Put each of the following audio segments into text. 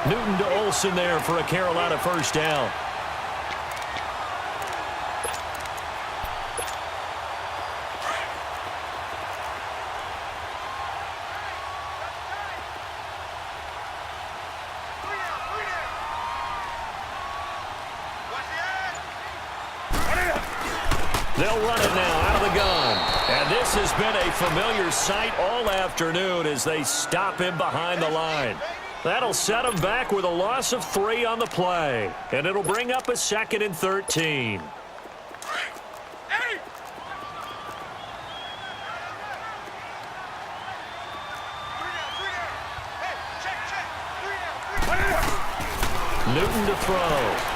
Newton to Olsen there for a Carolina first down. They'll run it now out of the gun. And this has been a familiar sight all afternoon as they stop him behind the line. That'll set him back with a loss of 3 on the play. And it'll bring up a 2nd and 13. Newton to throw.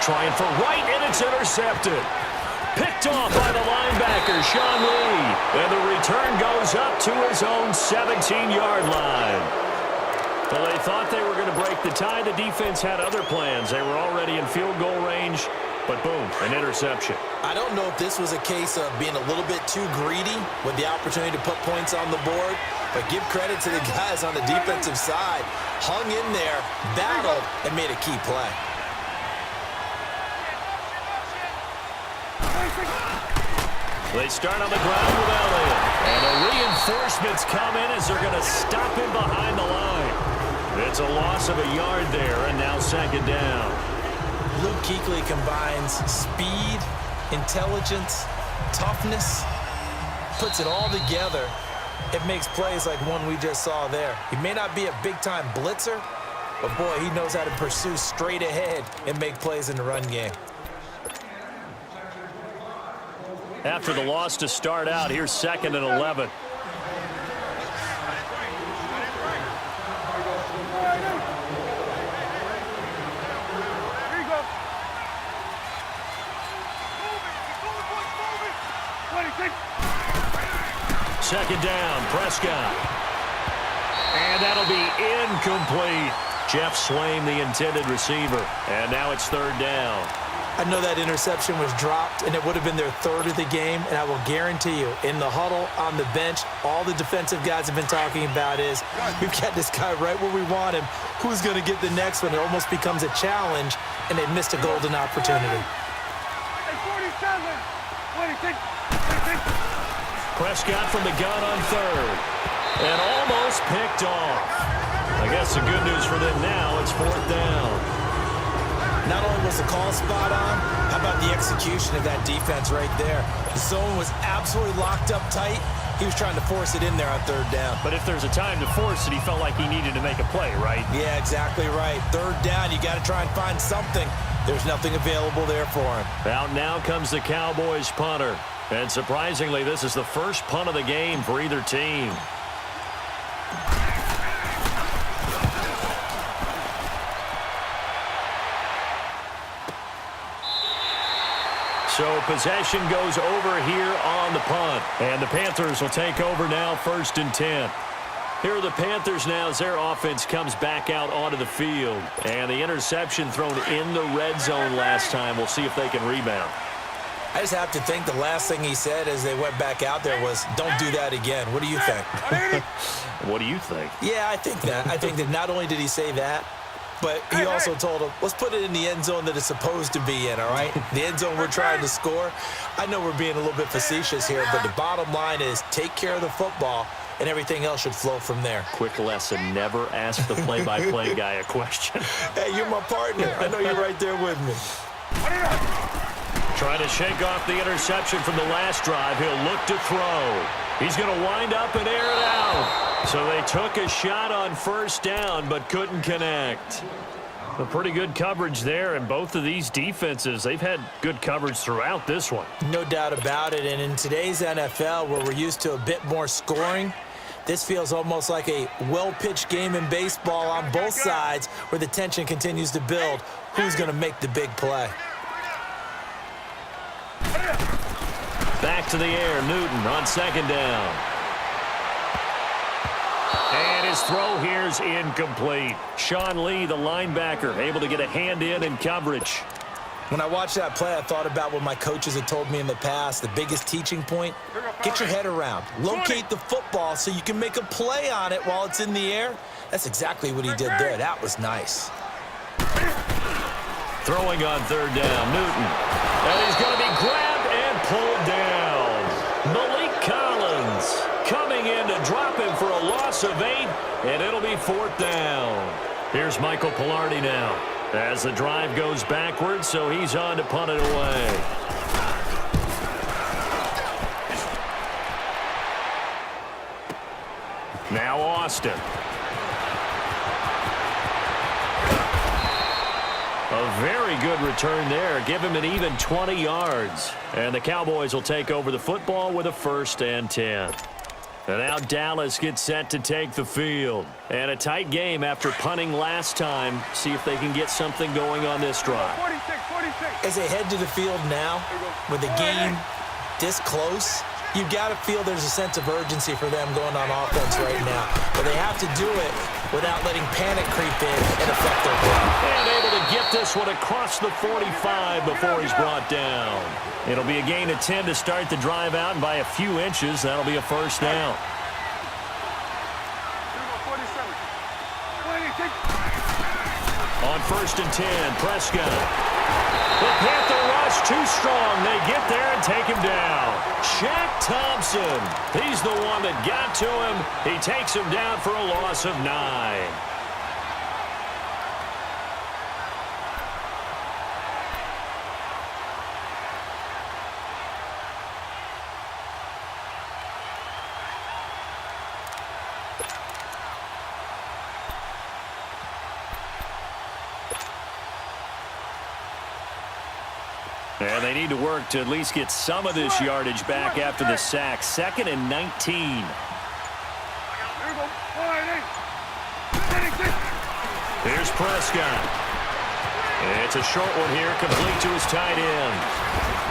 Trying for right, and it's intercepted. Picked off by the linebacker, Sean Lee. And the return goes up to his own 17-yard line. Well, they thought they were going to break the tie. The defense had other plans. They were already in field goal range, but boom, an interception. I don't know if this was a case of being a little bit too greedy with the opportunity to put points on the board, but give credit to the guys on the defensive side. Hung in there, battled, and made a key play. They start on the ground with Elliott. And the reinforcements come in as they're going to stop him behind the line. It's a loss of a yard there, and now 2nd down. Luke Kuechly combines speed, intelligence, toughness, puts it all together. It makes plays like one we just saw there. He may not be a big-time blitzer, but boy, he knows how to pursue straight ahead and make plays in the run game. After the loss to start out, here's 2nd and 11. Second down, Prescott. And that'll be incomplete. Jeff Swaim, the intended receiver. And now it's 3rd down. I know that interception was dropped, and it would have been their 3rd of the game, and I will guarantee you, in the huddle, on the bench, all the defensive guys have been talking about is, we've got this guy right where we want him. Who's going to get the next one? It almost becomes a challenge, and they missed a golden opportunity. Prescott from the gun on 3rd. And almost picked off. I guess the good news for them now, it's 4th down. Not only was the call spot on, how about the execution of that defense right there? The zone was absolutely locked up tight. He was trying to force it in there on 3rd down. But if there's a time to force it, he felt like he needed to make a play, right? Yeah, exactly right. 3rd down, you got to try and find something. There's nothing available there for him. Out now comes the Cowboys punter. And surprisingly, this is the first punt of the game for either team. So possession goes over here on the punt. And the Panthers will take over now, 1st and 10. Here are the Panthers now as their offense comes back out onto the field. And the interception thrown in the red zone last time. We'll see if they can rebound. I just have to think the last thing he said as they went back out there was, don't do that again. What do you think? What do you think? Yeah, I think that. I think that not only did he say that, but he also told him, let's put it in the end zone that it's supposed to be in, all right? The end zone we're trying to score. I know we're being a little bit facetious here, but the bottom line is take care of the football, and everything else should flow from there. Quick lesson, never ask the play-by-play guy a question. Hey, you're my partner. I know you're right there with me. Trying to shake off the interception from the last drive. He'll look to throw. He's going to wind up and air it out. So they took a shot on 1st down, but couldn't connect. A pretty good coverage there, and both of these defenses, they've had good coverage throughout this one. No doubt about it, and in today's NFL, where we're used to a bit more scoring, this feels almost like a well-pitched game in baseball on both sides where the tension continues to build. Who's going to make the big play? Back to the air, Newton on 2nd down. And his throw here is incomplete. Sean Lee, the linebacker, able to get a hand in coverage. When I watched that play, I thought about what my coaches had told me in the past. The biggest teaching point, get your head around. Locate the football so you can make a play on it while it's in the air. That's exactly what he did there. That was nice. Throwing on third down, Newton. And he's going to be grabbed and pulled down. Malik Collins coming in to drop him for a loss of 8, and it'll be 4th down. Here's Michael Pilardi now as the drive goes backwards, so he's on to punt it away. Now Austin. A very good return there. Give him an even 20 yards. And the Cowboys will take over the football with a 1st and 10. And now Dallas gets set to take the field. And a tight game after punting last time. See if they can get something going on this drive. 46. As they head to the field now, with the game this close, you've got to feel there's a sense of urgency for them going on offense right now. But they have to do it without letting panic creep in and affect their play. And able to get this one across the 45 before he's brought down. It'll be a gain of 10 to start the drive out, and by a few inches, that'll be a 1st down. On 1st and 10, Prescott. The Panther rush too strong. They get there and take him down. Shaq Thompson. He's the one that got to him. He takes him down for a loss of 9. And they need to work to at least get some of this yardage back after the sack. 2nd and 19. Here's Prescott. It's a short one here, complete to his tight end.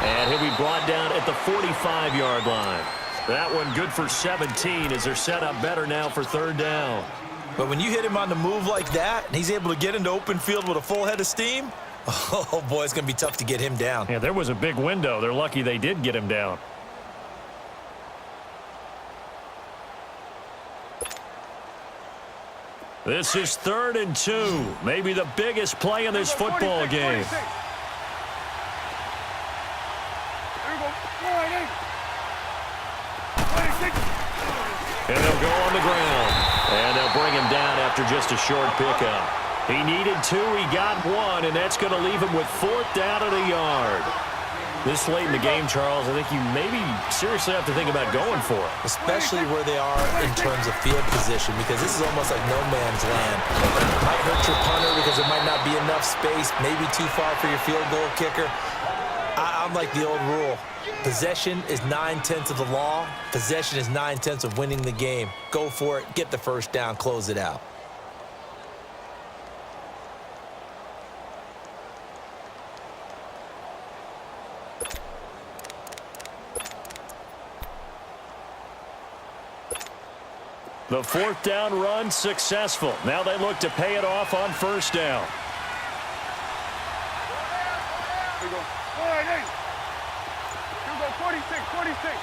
And he'll be brought down at the 45-yard line. That one good for 17 as they're set up better now for 3rd down. But when you hit him on the move like that, and he's able to get into open field with a full head of steam, oh, boy, it's going to be tough to get him down. Yeah, there was a big window. They're lucky they did get him down. This is 3rd and 2. Maybe the biggest play in this football game. And they'll go on the ground. And they'll bring him down after just a short pickup. He needed 2, he got 1, and that's going to leave him with 4th down at a yard. This late in the game, Charles, I think you maybe seriously have to think about going for it. Especially where they are in terms of field position, because this is almost like no man's land. It might hurt your punter because there might not be enough space, maybe too far for your field goal kicker. I'm like the old rule. Possession is 9/10 of the law. Possession is 9/10 of winning the game. Go for it, get the 1st down, close it out. The 4th down run successful. Now they look to pay it off on 1st down. Here we go. 46.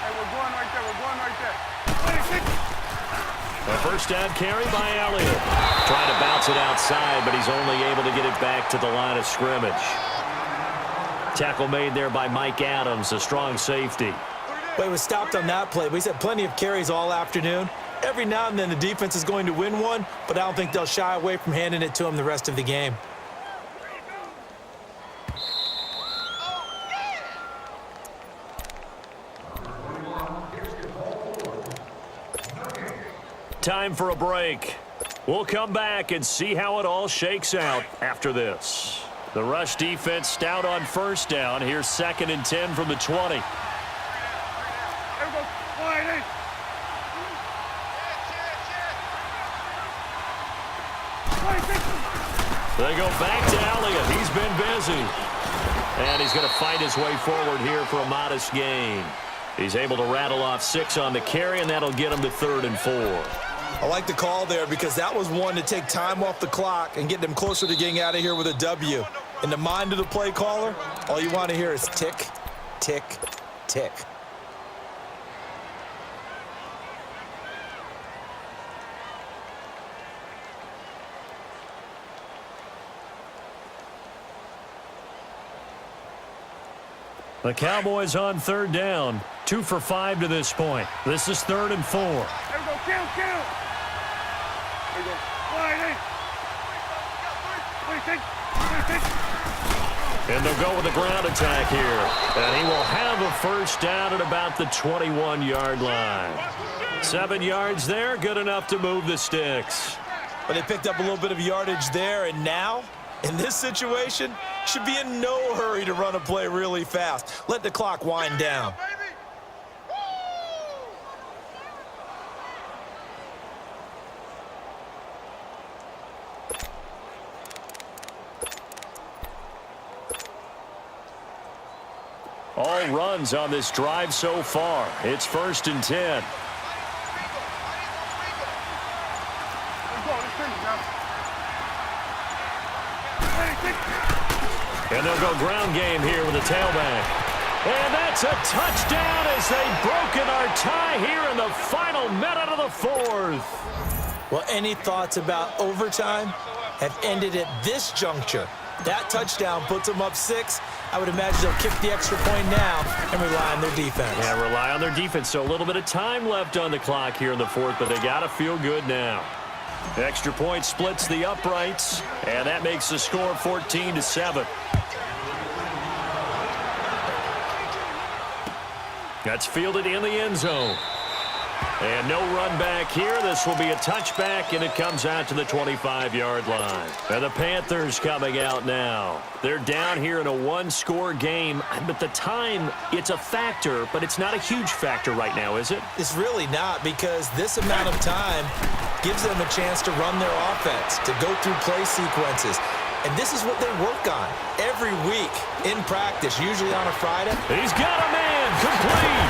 Hey, we're going right there. 26. A 1st down carry by Elliott. Trying to bounce it outside, but he's only able to get it back to the line of scrimmage. Tackle made there by Mike Adams, a strong safety. Well, he was stopped on that play, but he's had plenty of carries all afternoon. Every now and then the defense is going to win one, but I don't think they'll shy away from handing it to him the rest of the game. Time for a break. We'll come back and see how it all shakes out after this. The rush defense stout on 1st down. Here's 2nd and 10 from the 20. They go back to Elliott. He's been busy. And he's going to fight his way forward here for a modest gain. He's able to rattle off 6 on the carry, and that'll get him to 3rd and 4. I like the call there because that was one to take time off the clock and get them closer to getting out of here with a W. In the mind of the play caller, all you want to hear is tick, tick, tick. The Cowboys on third down. 2 for 5 to this point. This is 3rd and 4. There we go. Kill. There we go. Slide in. 26. And they'll go with the ground attack here. And he will have a first down at about the 21-yard line. 7 yards there, good enough to move the sticks. But they picked up a little bit of yardage there, and now, in this situation, should be in no hurry to run a play really fast. Let the clock wind down. All runs on this drive so far. It's 1st and 10. And they'll go ground game here with a tailback. And that's a touchdown as they've broken our tie here in the final minute of the 4th. Well, any thoughts about overtime have ended at this juncture. That touchdown puts them up 6. I would imagine they'll kick the extra point now and rely on their defense. Yeah, rely on their defense. So a little bit of time left on the clock here in the 4th, but they got to feel good now. Extra point splits the uprights, and that makes the score 14-7. That's fielded in the end zone. And no run back here. This will be a touchback, and it comes out to the 25-yard line. And the Panthers coming out now. They're down here in a one-score game. But the time, it's a factor, but it's not a huge factor right now, is it? It's really not, because this amount of time gives them a chance to run their offense, to go through play sequences. And this is what they work on every week in practice, usually on a Friday. He's got a man complete.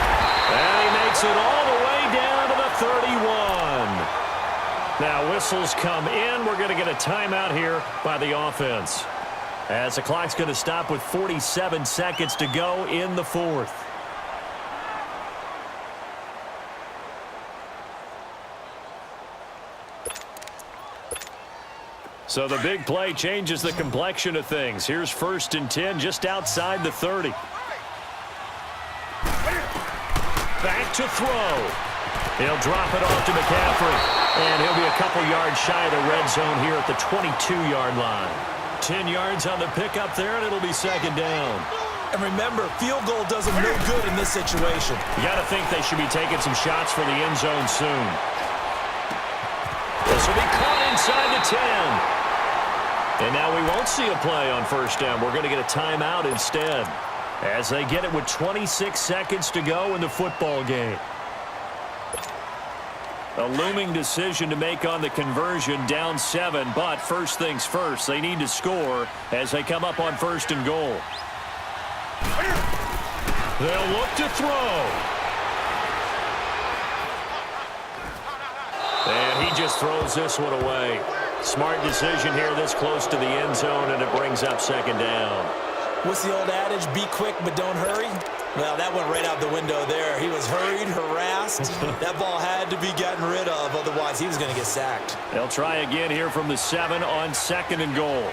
And he makes it all the way down to the 31. Now whistles come in. We're going to get a timeout here by the offense, as the clock's going to stop with 47 seconds to go in the 4th. So the big play changes the complexion of things. Here's 1st and 10 just outside the 30. Back to throw. He'll drop it off to McCaffrey. And he'll be a couple yards shy of the red zone here at the 22-yard line. 10 yards on the pickup there, and it'll be 2nd down. And remember, field goal does them no good in this situation. You got to think they should be taking some shots for the end zone soon. This will be caught inside the 10. And now we won't see a play on 1st down. We're going to get a timeout instead, as they get it with 26 seconds to go in the football game. A looming decision to make on the conversion, down 7, but first things first, they need to score as they come up on 1st and goal. They'll look to throw. And he just throws this one away. Smart decision here this close to the end zone, and it brings up 2nd down. What's the old adage, be quick but don't hurry? Well, that went right out the window there. He was hurried, harassed. That ball had to be gotten rid of, otherwise he was going to get sacked. They'll try again here from the 7 on 2nd and goal.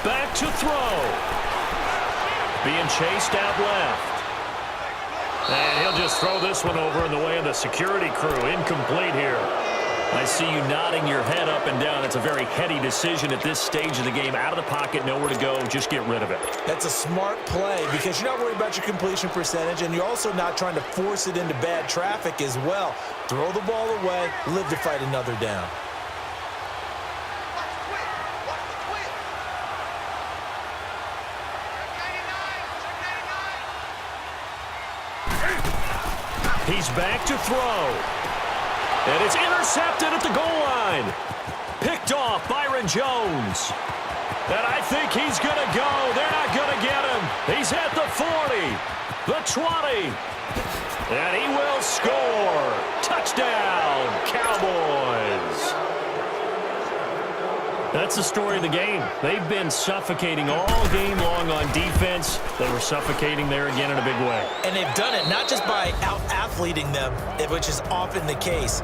Back to throw. Being chased out left. And he'll just throw this one over in the way of the security crew. Incomplete here. I see you nodding your head up and down. It's a very heady decision at this stage of the game. Out of the pocket, nowhere to go. Just get rid of it. That's a smart play because you're not worried about your completion percentage, and you're also not trying to force it into bad traffic as well. Throw the ball away, live to fight another down. He's back to throw. And it's intercepted at the goal line. Picked off Byron Jones. And I think he's going to go. They're not going to get him. He's at the 40, the 20. And he will score. Touchdown, Cowboys. That's the story of the game. They've been suffocating all game long on defense. They were suffocating there again in a big way. And they've done it not just by out-athleting them, which is often the case.